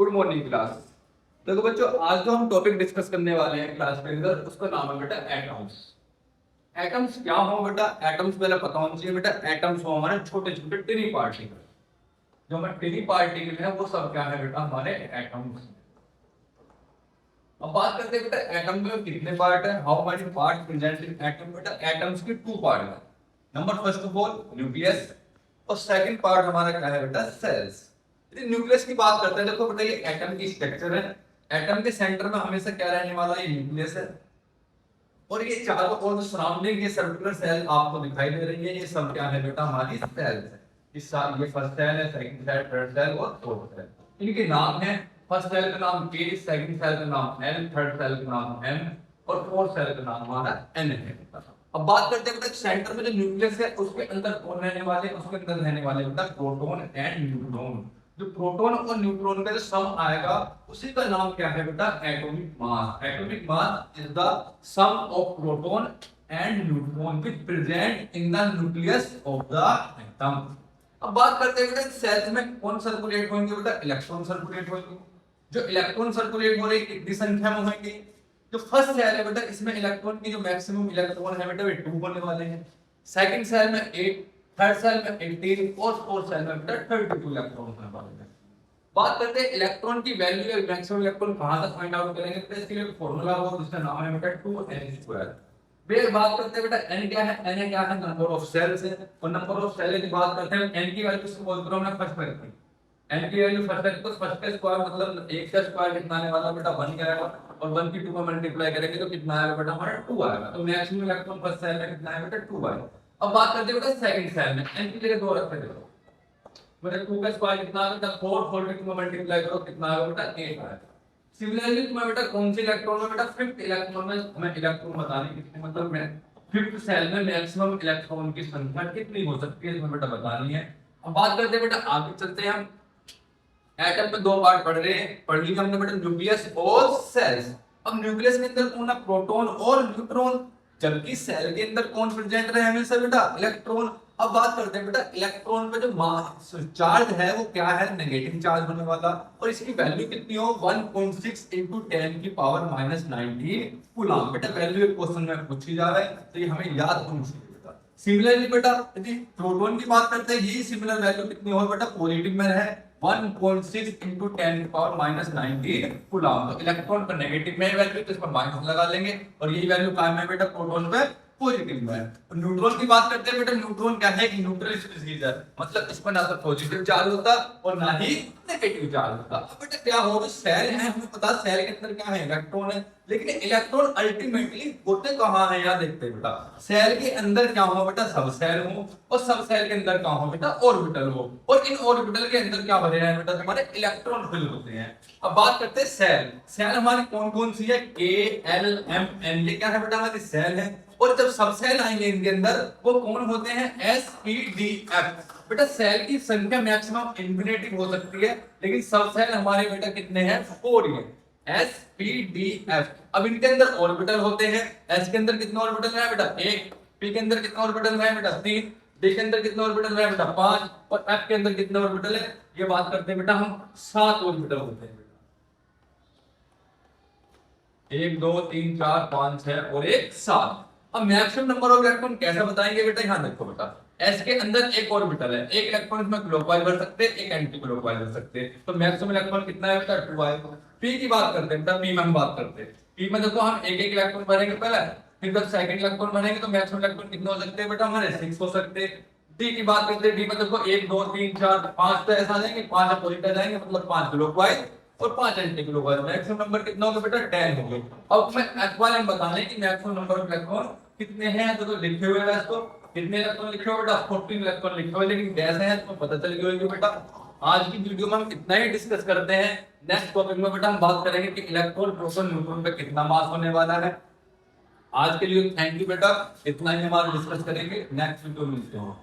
Good morning class. देखो बच्चों, आज जो हम टॉपिक डिस्कस करने वाले हैं क्लास के अंदर, उसका नाम है बेटा एटम्स। एटम्स क्या हो बेटा? एटम्स पहले पता होना चाहिए बेटा। एटम्स हो हमारे छोटे छोटे टिनी पार्टिकल। जो हमारे टिनी पार्टिकल है वो सब क्या है बेटा? हमारे एटम्स। अब बात करते हैं बेटा एटम में कितने पार्ट है, how many part present in atom. बेटा एटम्स के टू पार्ट है। Number first of all nucleus, और सेकंड पार्ट हमारा क्या है बेटा? सेल्स। यदि न्यूक्लियस की बात करते हैं, देखो बेटा ये एटम की स्ट्रक्चर है। एटम के सेंटर में हमेशा क्या रहने वाला है? ये न्यूक्लियस है। और ये चारों ओर जो सराउंडिंग ये सर्कुलर सेल आपको दिखाई दे रही है, ये सब क्या है बेटा? हमारी सेल्स है। ये फर्स्ट सेल है, सेकंड सेल, थर्ड सेल और फोर्थ सेल। इनके नाम है, फर्स्ट सेल का नाम के, सेकंड सेल का नाम एल, थर्ड सेल का नाम एम और फोर्थ सेल का नाम हमारा एन है। अब बात करते हैं बेटा सेंटर में जो न्यूक्लियस है उसके अंदर कौन रहने वाले? उसके अंदर रहने वाले बेटा प्रोटॉन एंड न्यूट्रॉन। जो प्रोटॉन और न्यूट्रॉन का जो सम आएगा उसी का नाम क्या है बेटा? Atomic mass. Atomic mass is the sum of proton and neutron which present in the nucleus of the atom. अब बात करते हैं बेटा सेल्स में कौन सर्कुलेट होंगे बेटा? इलेक्ट्रॉन सर्कुलेट होंगे। जो इलेक्ट्रॉन सर्कुलेट हो रहे हैं कितनी संख्या में होंगे? जो फर्स्ट सेल है बेटा इसमें इलेक्ट्रॉन की जो मैक्सिमम इलेक्ट्रॉन है बेटा वे 2 होने वाले हैं। सेकंड सेल में 8, थर्ड सेल में 18 और फोर्थ सेल में बेटा 32 इलेक्ट्रॉन होने वाले हैं। बात करते हैं इलेक्ट्रॉन की वैल्यू या मैक्सिमम इलेक्ट्रॉन कहां तक फाइंड आउट करेंगे? तो इसके लिए फार्मूला होगा जिसका नाम है बेटा 2n²। फिर बात करते हैं बेटा n क्या है? n क्या है? नंबर ऑफ सेल्स है। और नंबर ऑफ सेल की बात करते हैं n की वैल्यू से बोल रहा हूं मैं फर्स्ट में। n की वैल्यू फर्स्ट है तो फर्स्ट का स्क्वायर मतलब 1 का स्क्वायर कितना आने वाला बेटा? 1 का आएगा। और 1 की 2 में मल्टीप्लाई करेंगे तो कितना आएगा बेटा? हमारा 2 आएगा। तो मैक्सिमम इलेक्ट्रॉन फर्स्ट सेल में कितना है बेटा? 2 आएगा। अब बात करते हैं बेटा सेकंड सेल में। n की जगह 2 रख देते हो बेटा। 2 का स्क्वायर कितना आएगा? 4 4 की 2 में मल्टीप्लाई करो कितना आएगा बेटा? 8 आएगा। सिमिलरली तुम्हें बेटा कौन से इलेक्ट्रॉन में बेटा? फिफ्थ इलेक्ट्रॉन में हमें इलेक्ट्रॉन बताने कितने मतलब में फिफ्थ सेल में मैक्सिमम इलेक्ट्रॉन की संख्या कितनी हो सकती है तुम्हें बेटा बतानी है। अब बात करते हैं बेटा आगे चलते हैं हम। एटम में 2 पार्ट पढ़ लिया हमने बेटा, न्यूक्लियस और सेल्स। अब न्यूक्लियस के अंदर कौन है? प्रोटॉन और न्यूट्रॉन। जबकि सेल के अंदर कौन प्रेजेंट रहे हमेशा बेटा? इलेक्ट्रॉन। अब बात करते हैं बेटा इलेक्ट्रॉन पे जो मास चार्ज है वो क्या है? नेगेटिव चार्ज होने वाला। और इसकी वैल्यू कितनी हो? 1.6 × 10⁻⁹ कूलम। बेटा वैल्यू एक क्वेश्चन में पूछी जा रहा है तो ये हमें याद होनी चाहिए बेटा। सिमिलरली बेटा यदि प्रोटॉन की बात करते हैं, यही सिमिलर वैल्यू कितनी हो बेटा? पॉजिटिव में है 1.6 × 10⁻⁹ कूलम। तो इलेक्ट्रॉन पर नेगेटिव में वैल्यू तो इस पर माइनस लगा लेंगे और यही वैल्यू कायम है बेटा प्रोटॉन पे पॉजिटिव में। न्यूट्रॉन की बात करते हैं बेटा, न्यूट्रॉन क्या है? न्यूट्रल स्पीशीज है। मतलब इस पर ना तो पॉजिटिव चार्ज होता और ना ही नेगेटिव चार्ज होता। अब बेटा क्या होगा? सेल है, हमें पता सेल के अंदर क्या है? इलेक्ट्रॉन है। लेकिन इलेक्ट्रॉन अल्टीमेटली होते कहां है यहाँ देखते हैं बेटा। सेल के अंदर क्या हो बेटा? सब सेल हो। और सब सेल के अंदर क्या हो बेटा? ऑर्बिटल हो। और इन ऑर्बिटल के अंदर क्या भरे हैं बेटा? हमारे इलेक्ट्रॉन फिल होते हैं। अब बात करते हैं सेल। सेल हमारी कौन कौन सी है? के, एल, एम, एन। ये क्या है बेटा? हमारी सेल है। और जब सब सेल आएंगे इनके अंदर वो कौन होते हैं? S, P, D, F. बेटा सेल की संख्या मैक्सिमम इन्फिनिटी हो सकती है, लेकिन सब सेल हमारे बेटा कितने हैं? 4 है। S, P, D, F. अब इनके अंदर ऑर्बिटल होते हैं। एस के अंदर कितने ऑर्बिटल है बेटा? 1। पी के अंदर कितने ऑर्बिटल है बेटा? 3। डी के अंदर कितने ऑर्बिटल है बेटा? 5। और एफ के अंदर कितने ऑर्बिटल है? ये बात करते हैं बेटा हम 7 ऑर्बिटल होते हैं बेटा। 1 2 3 4 5 6 और 1 7। अब मैक्सिमम नंबर ऑफ इलेक्ट्रॉन कैसे बताएंगे बेटा? यहाँ देखो बेटा, एस के अंदर एक ऑर्बिटल है। एक इलेक्ट्रॉन इसमें क्लॉकवाइज बढ़ सकते हैं, एक एंटी क्लॉकवाइज बढ़ सकते हैं। तो मैक्सिमम इलेक्ट्रॉन कितना है बेटा? 2 आएगा। पी की बात करते हैं बेटा, पी में हम बात करते हैं। पी में देखो हम एक एक इलेक्ट्रॉन भरेंगे पहले, फिर जब सेकंड इलेक्ट्रॉन भरेंगे तो मैक्सिमम इलेक्ट्रॉन कितने हो सकते हैं बेटा? हमारे 6 हो सकते हैं। डी की बात करते हैं, डी में देखो 1 2 3 4 5 तो ऐसा आ जाएंगे, 5 अपोजिट आ जाएंगे, मतलब 5 क्लॉकवाइज और 5 एंटी क्लॉकवाइज। मैक्सिमम नंबर कितना होगा बेटा? 10 होंगे। अब मैं एक्वालेंट बताने की मैक्सिमम नंबर ऑफ इलेक्ट्रॉन कितने हैं तो लिखे हुए हैं। इसको कितने इलेक्ट्रॉन लिखे हुए बेटा? 14 इलेक्ट्रॉन लिखे हुए, लेकिन कैसे हैं तो पता चल गया बेटा। आज की वीडियो में हम इतना ही डिस्कस करते हैं। नेक्स्ट टॉपिक में बेटा हम बात करेंगे कि इलेक्ट्रॉन, प्रोटॉन, न्यूट्रॉन पे कितना मास होने वाला है। आज के लिए थैंक यू बेटा, इतना ही हमारा डिस्कस करेंगे। नेक्स्ट वीडियो में मिलते हैं।